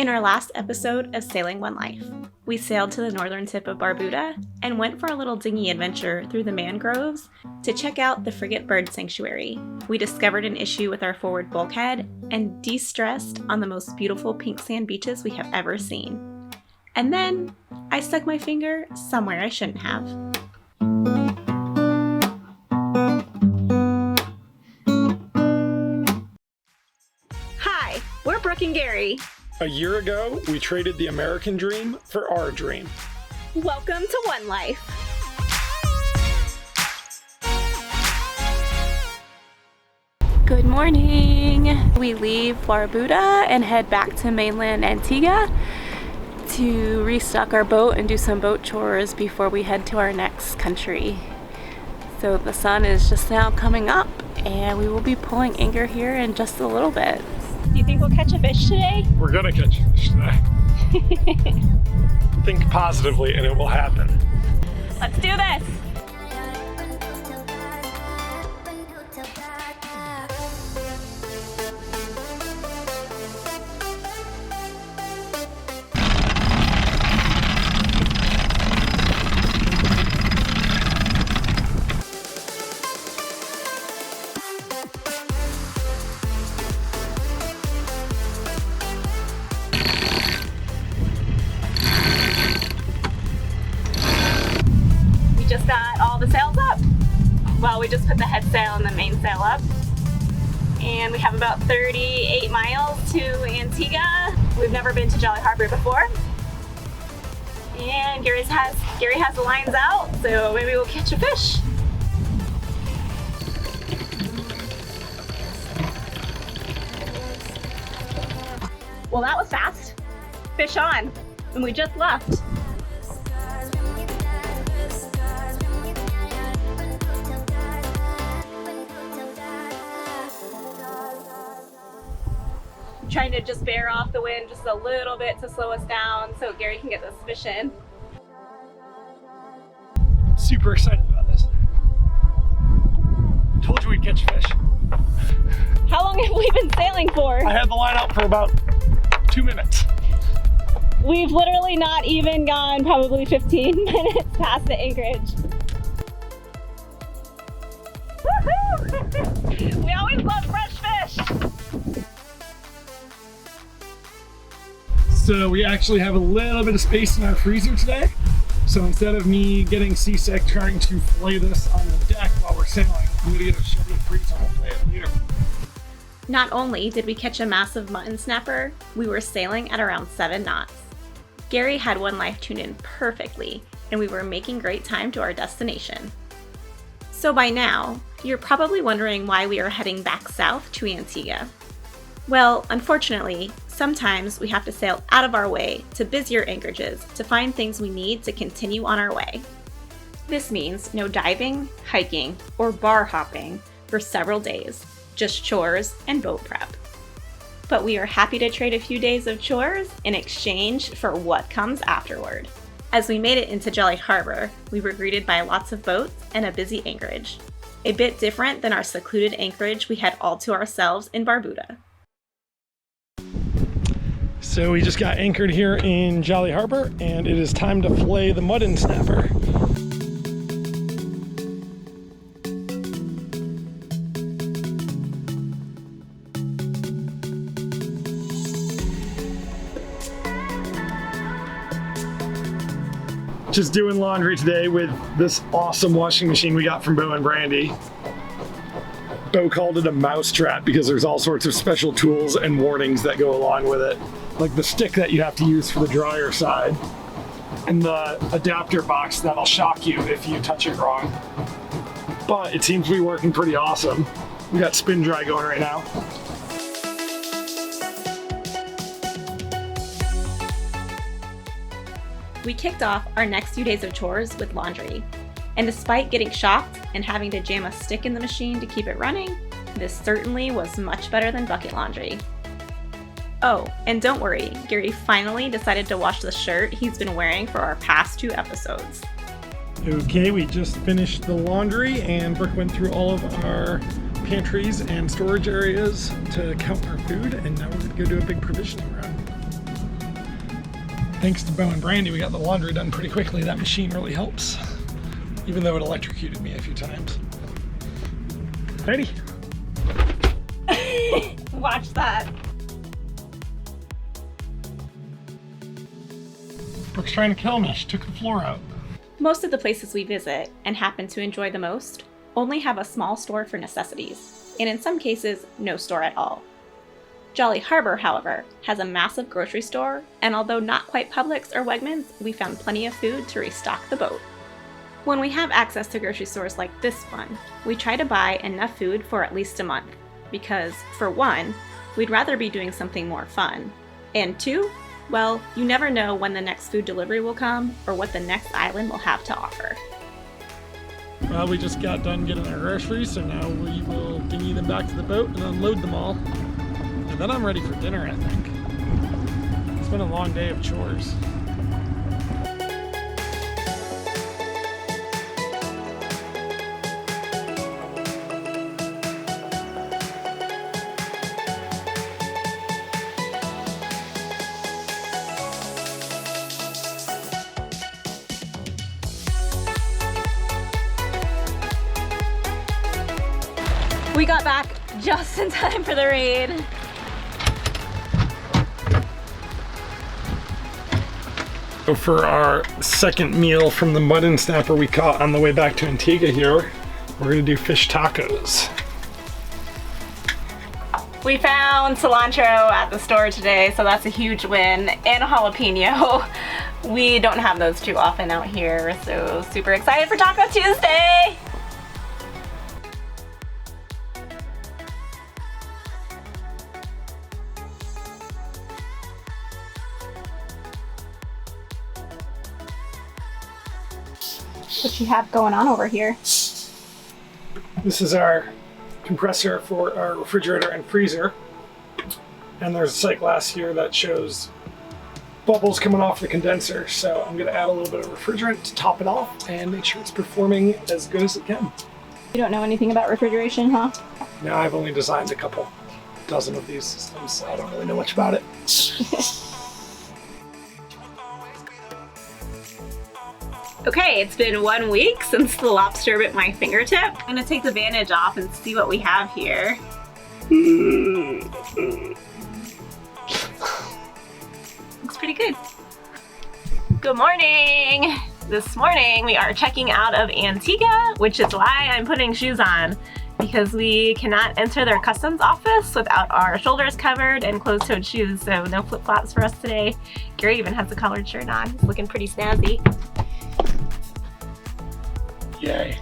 In our last episode of Sailing One Life, we sailed to the northern tip of Barbuda and went for a little dinghy adventure through the mangroves to check out the Frigate Bird Sanctuary. We discovered an issue with our forward bulkhead and de-stressed on the most beautiful pink sand beaches we have ever seen. And then I stuck my finger somewhere I shouldn't have. Hi, we're Brooke and Gary. A year ago, we traded the American dream for our dream. Welcome to One Life. Good morning. We leave Barbuda and head back to mainland Antigua to restock our boat and do some boat chores before we head to our next country. So the sun is just now coming up and we will be pulling anchor here in just a little bit. Do you think we'll catch a fish today? We're gonna catch a fish today. Think positively and it will happen. Let's do this! Just got all the sails up. Well, we just put the head sail and the main sail up. And we have about 38 miles to Antigua. We've never been to Jolly Harbor before. And Gary has the lines out, so maybe we'll catch a fish. Well, that was fast. Fish on. And we just left. Trying to just bear off the wind just a little bit to slow us down so Gary can get this fish in. Super excited about this. Told you we'd catch fish. How long have we been sailing for? I had the line out for about 2 minutes. We've literally not even gone probably 15 minutes past the anchorage. Woohoo! We always love fresh fish. So we actually have a little bit of space in our freezer today. So instead of me getting seasick trying to fillet this on the deck while we're sailing, I'm gonna get a Chevy freezer and fillet it later. Not only did we catch a massive mutton snapper, we were sailing at around 7 knots. Gary had One Life tuned in perfectly, and we were making great time to our destination. So by now, you're probably wondering why we are heading back south to Antigua. Well, unfortunately, sometimes we have to sail out of our way to busier anchorages to find things we need to continue on our way. This means no diving, hiking, or bar hopping for several days, just chores and boat prep. But we are happy to trade a few days of chores in exchange for what comes afterward. As we made it into Jolly Harbor, we were greeted by lots of boats and a busy anchorage. A bit different than our secluded anchorage we had all to ourselves in Barbuda. So we just got anchored here in Jolly Harbor and it is time to fillet the mutton snapper. Just doing laundry today with this awesome washing machine we got from Bo and Brandy. Bo called it a mousetrap because there's all sorts of special tools and warnings that go along with it. Like the stick that you have to use for the dryer side and the adapter box that'll shock you if you touch it wrong. But it seems to be working pretty awesome. We got spin dry going right now. We kicked off our next few days of chores with laundry. And despite getting shocked and having to jam a stick in the machine to keep it running, this certainly was much better than bucket laundry. Oh, and don't worry, Gary finally decided to wash the shirt he's been wearing for our past 2 episodes. Okay, we just finished the laundry and Brooke went through all of our pantries and storage areas to count our food, and now we're gonna go do a big provisioning run. Thanks to Bo and Brandy, we got the laundry done pretty quickly. That machine really helps, even though it electrocuted me a few times. Ready? Watch that. Brooke's trying to kill me. She took the floor out. Most of the places we visit and happen to enjoy the most only have a small store for necessities, and in some cases, no store at all. Jolly Harbor, however, has a massive grocery store, and although not quite Publix or Wegmans, we found plenty of food to restock the boat. When we have access to grocery stores like this one, we try to buy enough food for at least a month, because, for one, we'd rather be doing something more fun, and two, well, you never know when the next food delivery will come or what the next island will have to offer. Well, we just got done getting our groceries, so now we will dinghy them back to the boat and unload them all. And then I'm ready for dinner, I think. It's been a long day of chores. We got back just in time for the raid. So for our second meal from the mutton snapper we caught on the way back to Antigua here, we're gonna do fish tacos. We found cilantro at the store today, so that's a huge win, and a jalapeno. We don't have those too often out here, so super excited for Taco Tuesday! What you have going on over here? This is our compressor for our refrigerator and freezer. And there's a sight glass here that shows bubbles coming off the condenser. So I'm gonna add a little bit of refrigerant to top it off and make sure it's performing as good as it can. You don't know anything about refrigeration, huh? Now I've only designed a couple dozen of these systems, so I don't really know much about it. Okay, it's been 1 week since the lobster bit my fingertip. I'm gonna take the bandage off and see what we have here. Looks pretty good. Good morning! This morning we are checking out of Antigua, which is why I'm putting shoes on, because we cannot enter their customs office without our shoulders covered and closed-toed shoes, so no flip-flops for us today. Gary even has a collared shirt on. He's looking pretty snazzy. Yay.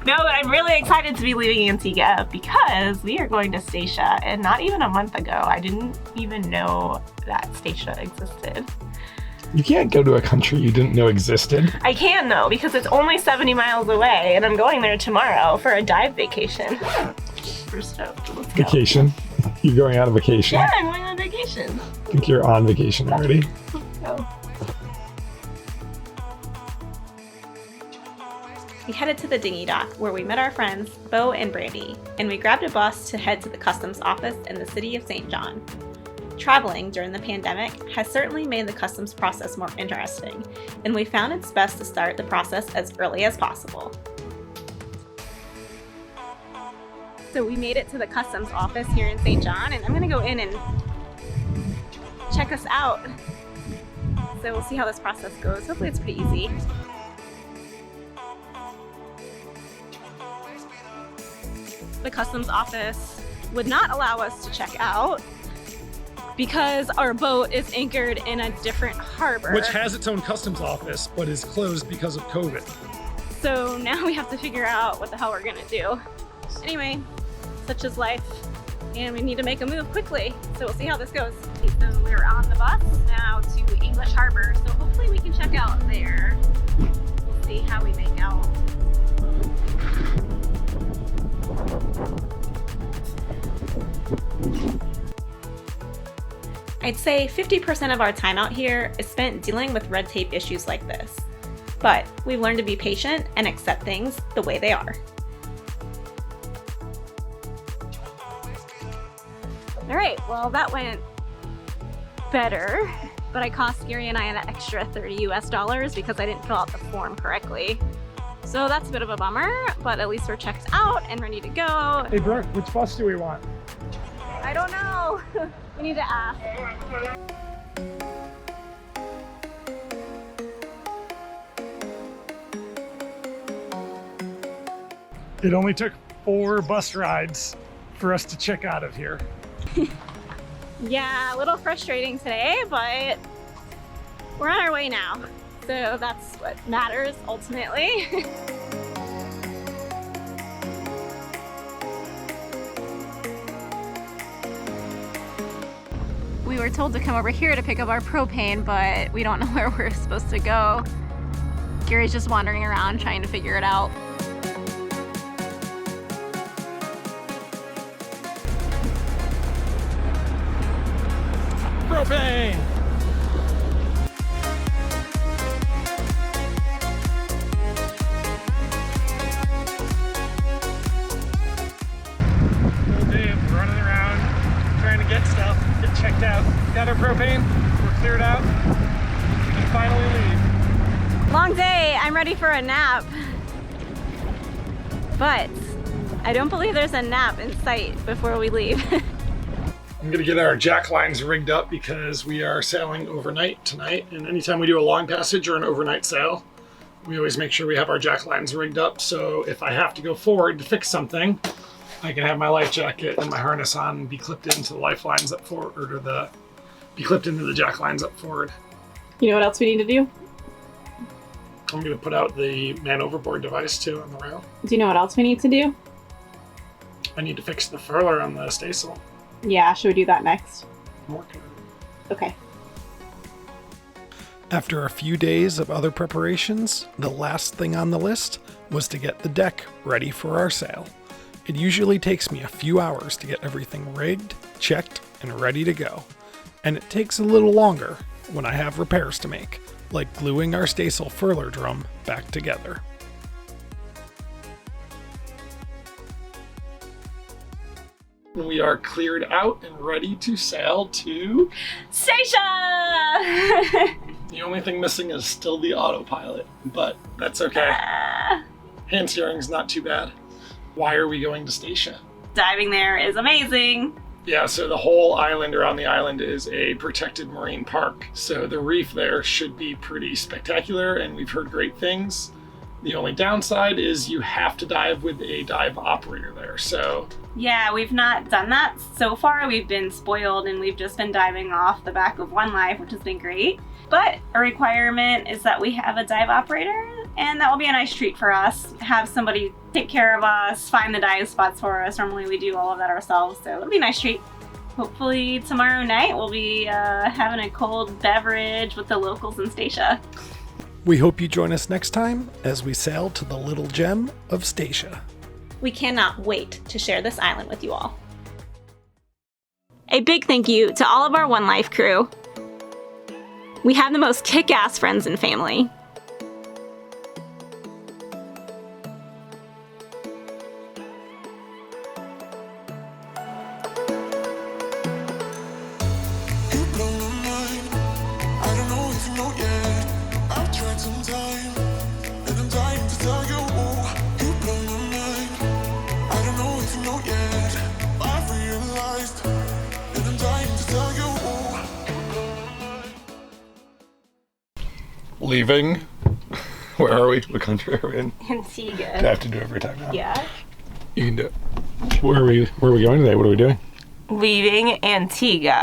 No, but I'm really excited to be leaving Antigua because we are going to Statia, and not even a month ago, I didn't even know that Statia existed. You can't go to a country you didn't know existed. I can though, because it's only 70 miles away, and I'm going there tomorrow for a dive vacation. We're stoked. Let's go. Vacation? You're going on a vacation? Yeah, I'm going on vacation. I think you're on vacation already. Let's go. We headed to the dinghy dock where we met our friends, Bo and Brandy, and we grabbed a bus to head to the customs office in the city of St. John. Traveling during the pandemic has certainly made the customs process more interesting, and we found it's best to start the process as early as possible. So we made it to the customs office here in St. John, and I'm gonna go in and check us out. So we'll see how this process goes. Hopefully it's pretty easy. The customs office would not allow us to check out because our boat is anchored in a different harbor. Which has its own customs office, but is closed because of COVID. So now we have to figure out what the hell we're gonna do. Anyway, such is life, and we need to make a move quickly. So we'll see how this goes. Okay, so we're on the bus now to English Harbor, so hopefully we can check out there. We'll see how we make out. I'd say 50% of our time out here is spent dealing with red tape issues like this. But we've learned to be patient and accept things the way they are. All right, well that went better. but it cost Gary and I an extra $30 US because I didn't fill out the form correctly. So that's a bit of a bummer, but at least we're checked out and ready to go. Hey Brooke, which bus do we want? I don't know. We need to ask. It only took 4 bus rides for us to check out of here. Yeah, a little frustrating today, but we're on our way now. So that's what matters ultimately. We were told to come over here to pick up our propane, but we don't know where we're supposed to go. Gary's just wandering around trying to figure it out. Propane! Little Dave running around trying to get stuff, get checked out. Got our propane, we're cleared out. We can finally leave. Long day, I'm ready for a nap. But I don't believe there's a nap in sight before we leave. I'm gonna get our jack lines rigged up because we are sailing overnight tonight, and anytime we do a long passage or an overnight sail, we always make sure we have our jack lines rigged up, so if I have to go forward to fix something, I can have my life jacket and my harness on and be clipped into the lifelines up forward, or be clipped into the jack lines up forward. You know what else we need to do? I'm gonna put out the man overboard device too on the rail. Do you know what else we need to do? I need to fix the furler on the staysail. Yeah, should we do that next? I'm working on it. Okay. After a few days of other preparations, the last thing on the list was to get the deck ready for our sail. It usually takes me a few hours to get everything rigged, checked, and ready to go. And it takes a little longer when I have repairs to make, like gluing our staysail furler drum back together. We are cleared out and ready to sail to Stacia! The only thing missing is still the autopilot, but that's okay. Hand steering's not too bad. Why are we going to Stacia? Diving there is amazing. Yeah, so the whole island around the island is a protected marine park. So the reef there should be pretty spectacular, and we've heard great things. The only downside is you have to dive with a dive operator there, so. Yeah, we've not done that so far. We've been spoiled and we've just been diving off the back of One Life, which has been great. But a requirement is that we have a dive operator, and that will be a nice treat for us. Have somebody take care of us, find the dive spots for us. Normally we do all of that ourselves, so it'll be a nice treat. Hopefully tomorrow night we'll be having a cold beverage with the locals in Stacia. We hope you join us next time as we sail to the little gem of Stacia. We cannot wait to share this island with you all. A big thank you to all of our One Life crew. We have the most kick-ass friends and family. Leaving. Where are we? What country are we in? Antigua. I have to do it every time now. Yeah. You can do it. Where are we going today? What are we doing? Leaving Antigua.